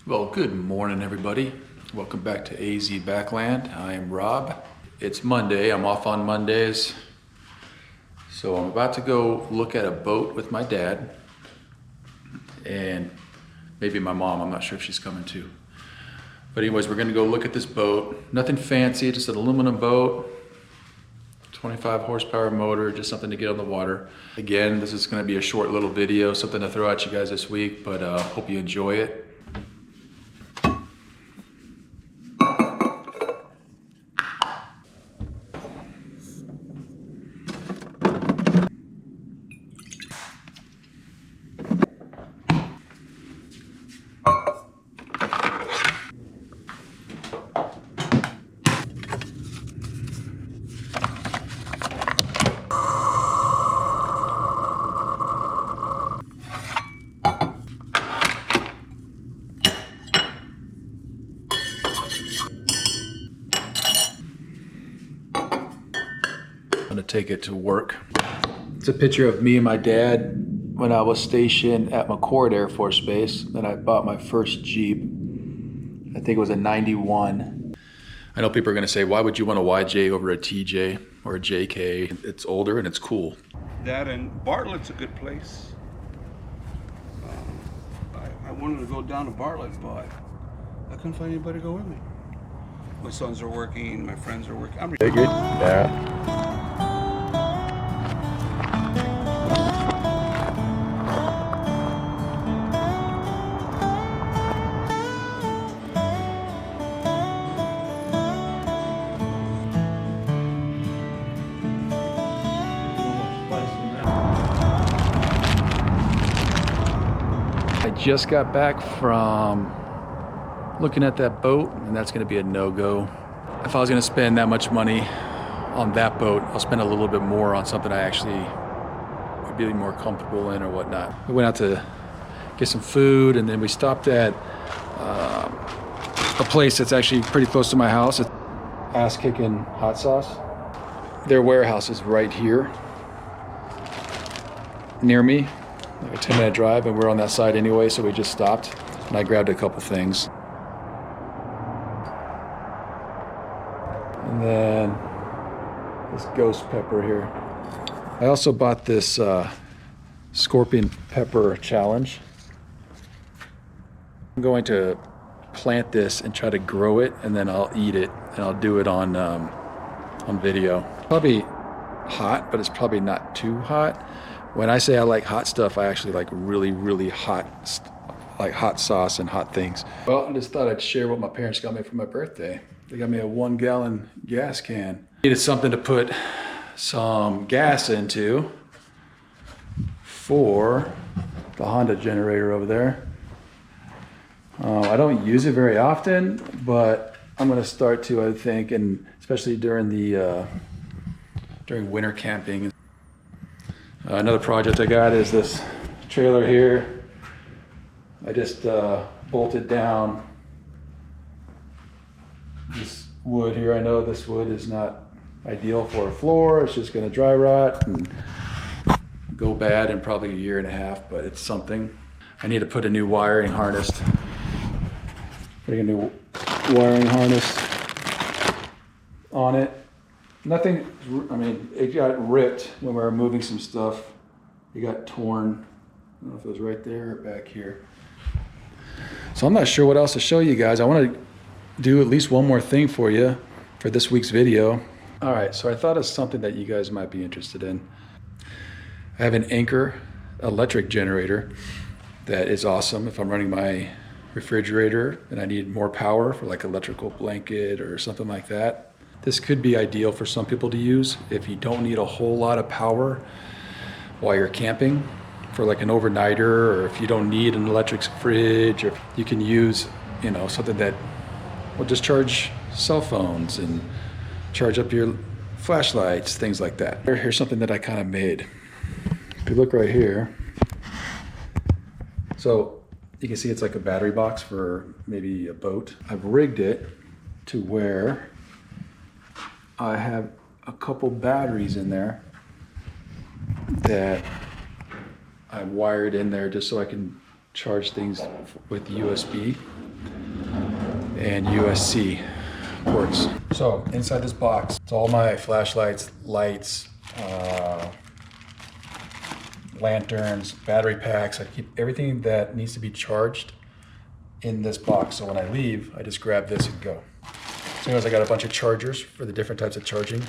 Well, good morning, everybody. Welcome back to AZ Backland. I am Rob. It's Monday. I'm off on Mondays. So I'm about to go look at a boat with my dad and maybe my mom. I'm not sure if she's coming too. But anyways, we're gonna go look at this boat. Nothing fancy, just an aluminum boat, 25 horsepower motor, just something to get on the water. Again, this is gonna be a short little video, something to throw at you guys this week, but hope you enjoy it. I'm gonna take it to work. It's a picture of me and my dad when I was stationed at McCord Air Force Base. Then I bought my first Jeep. I think it was a 91. I know people are gonna say, why would you want a YJ over a TJ or a JK? It's older and it's cool. That and Bartlett's a good place. I wanted to go down to Bartlett, but I couldn't find anybody to go with me. My sons are working, my friends are working. I'm Figured, yeah. I just got back from looking at that boat, and that's going to be a no-go. If I was going to spend that much money on that boat, I'll spend a little bit more on something I actually would be more comfortable in or whatnot. We went out to get some food, and then we stopped at a place that's actually pretty close to my house. It's Ass Kicking Hot Sauce. Their warehouse is right here near me, like a 10-minute drive, and we're on that side anyway, so we just stopped and I grabbed a couple things. And then this ghost pepper here. I also bought this scorpion pepper challenge. I'm going to plant this and try to grow it, and then I'll eat it, and I'll do it on video. Probably hot, but it's probably not too hot. When I say I like hot stuff, I actually like really, really hot, like hot sauce and hot things. Well, I just thought I'd share what my parents got me for my birthday. They got me a 1-gallon gas can. Needed something to put some gas into for the Honda generator over there. I don't use it very often, but I'm gonna start to, I think, and especially during the during winter camping. Another project I got is this trailer here. I just bolted down this wood here. I know this wood is not ideal for a floor. It's just gonna dry rot and go bad in probably a year and a half, but it's something. I need to put a new wiring harness. Putting a new wiring harness on it. Nothing, I mean, it got ripped when we were moving some stuff. It got torn. I don't know if it was right there or back here. So I'm not sure what else to show you guys. I want to do at least one more thing for you for this week's video. All right, so I thought of something that you guys might be interested in. I have an Anchor electric generator that is awesome if I'm running my refrigerator and I need more power for like electrical blanket or something like that. This could be ideal for some people to use if you don't need a whole lot of power while you're camping for like an overnighter, or if you don't need an electric fridge, or you can use, you know, something that will just charge cell phones and charge up your flashlights, things like that. Here's something that I kind of made. If you look right here, so you can see it's like a battery box for maybe a boat. I've rigged it to where I have a couple batteries in there that I wired in there just so I can charge things with USB. and USB-C ports. So inside this box, it's all my flashlights, lights, lanterns, battery packs. I keep everything that needs to be charged in this box. So when I leave, I just grab this and go. So anyways, I got a bunch of chargers for the different types of charging.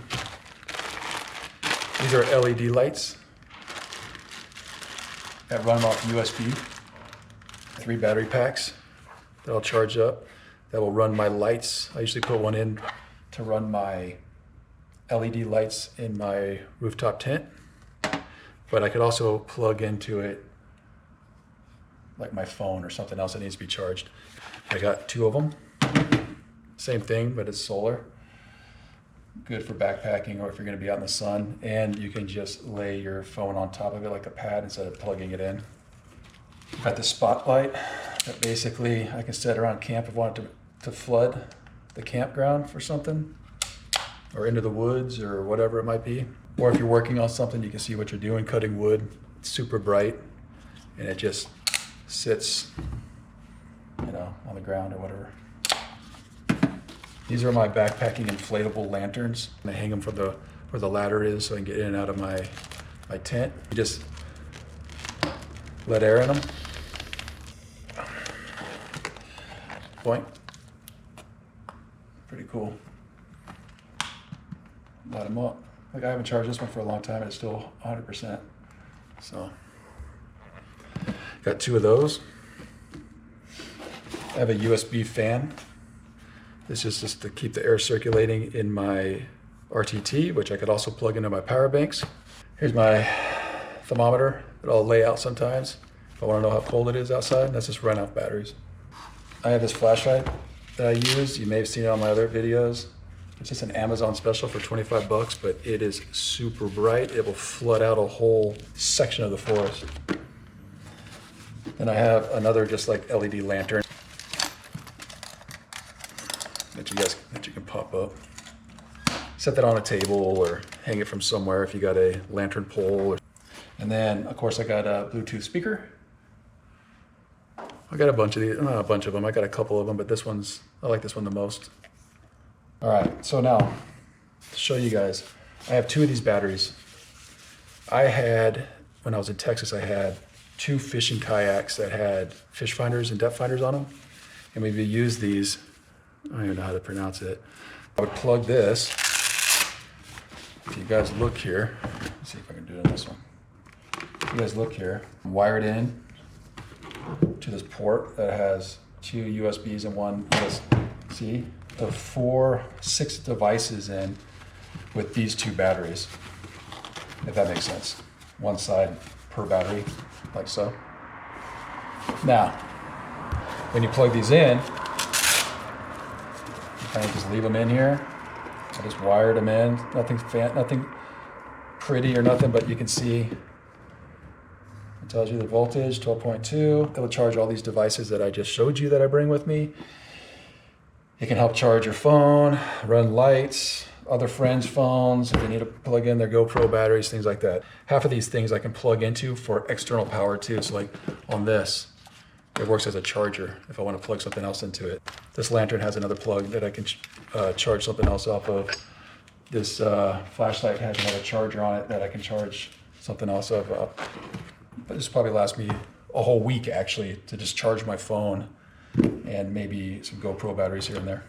These are LED lights that run off USB. 3 battery packs that I'll charge up that will run my lights. I usually put one in to run my LED lights in my rooftop tent, but I could also plug into it like my phone or something else that needs to be charged. I got 2 of them. Same thing, but it's solar. Good for backpacking or if you're gonna be out in the sun, and you can just lay your phone on top of it like a pad instead of plugging it in. Got the spotlight that basically I can set around camp if I want to flood the campground for something, or into the woods or whatever it might be. Or if you're working on something, you can see what you're doing, cutting wood. It's super bright, and it just sits, you know, on the ground or whatever. These are my backpacking inflatable lanterns. I hang them from where the ladder is so I can get in and out of my tent. You just let air in them. Point. Pretty cool. Light them up. Like I haven't charged this one for a long time and it's still 100%. So, got 2 of those. I have a USB fan. This is just to keep the air circulating in my RTT, which I could also plug into my power banks. Here's my thermometer that I'll lay out sometimes if I want to know how cold it is outside. That's just run out batteries. I have this flashlight that I use. You may have seen it on my other videos. It's just an Amazon special for 25 bucks, but it is super bright. It will flood out a whole section of the forest. Then I have another just like LED lantern that you can pop up. Set that on a table or hang it from somewhere if you got a lantern pole. And then of course I got a Bluetooth speaker. I got a bunch of these, not a bunch of them, I got a couple of them, but I like this one the most. All right, so now to show you guys, I have 2 of these batteries. When I was in Texas, I had 2 fishing kayaks that had fish finders and depth finders on them. And we used these, I don't even know how to pronounce it. I would plug this. If you guys look here, let's see if I can do it on this one. If you guys look here, wire it in to this port that has 2 USBs and 1 USB-C. The 6 devices in with these 2 batteries, if that makes sense. One side per battery, like so. Now, when you plug these in, you kind of just leave them in here. I just wired them in. Nothing pretty or nothing, but you can see it tells you the voltage, 12.2. It'll charge all these devices that I just showed you that I bring with me. It can help charge your phone, run lights, other friends' phones, if they need to plug in their GoPro batteries, things like that. Half of these things I can plug into for external power too. So like on this, it works as a charger if I want to plug something else into it. This lantern has another plug that I can charge something else off of. This flashlight has another charger on it that I can charge something else off of. But this probably lasts me a whole week actually to just charge my phone and maybe some GoPro batteries here and there.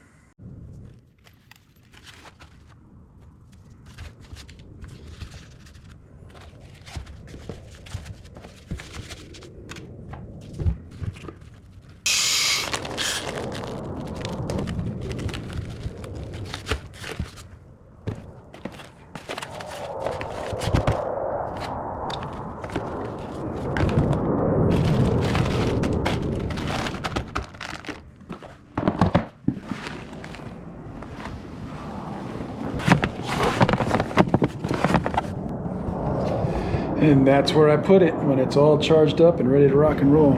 And that's where I put it when it's all charged up and ready to rock and roll.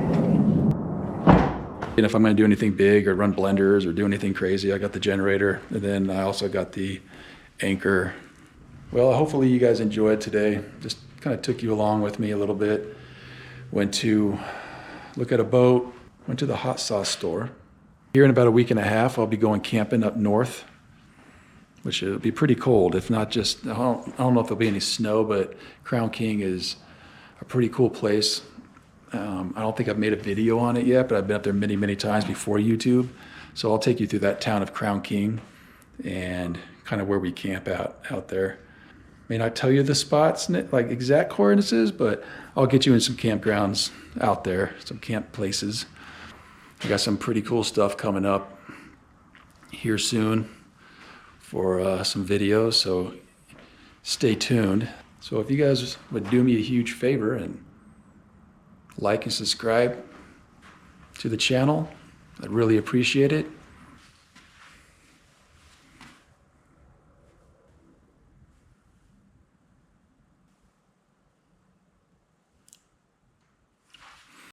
And if I'm gonna do anything big or run blenders or do anything crazy, I got the generator, and then I also got the anchor. Well, hopefully you guys enjoyed today. Just kind of took you along with me a little bit. Went to look at a boat, went to the hot sauce store, Here in about a week and a half, I'll be going camping up north, which will be pretty cold. If not just, I don't know if there'll be any snow, but Crown King is a pretty cool place. I don't think I've made a video on it yet, but I've been up there many, many times before YouTube. So I'll take you through that town of Crown King and kind of where we camp out there. May not tell you the spots, like exact coordinates, but I'll get you in some campgrounds out there, some camp places. I got some pretty cool stuff coming up here soon for some videos, so stay tuned. So if you guys would do me a huge favor and like and subscribe to the channel, I'd really appreciate it.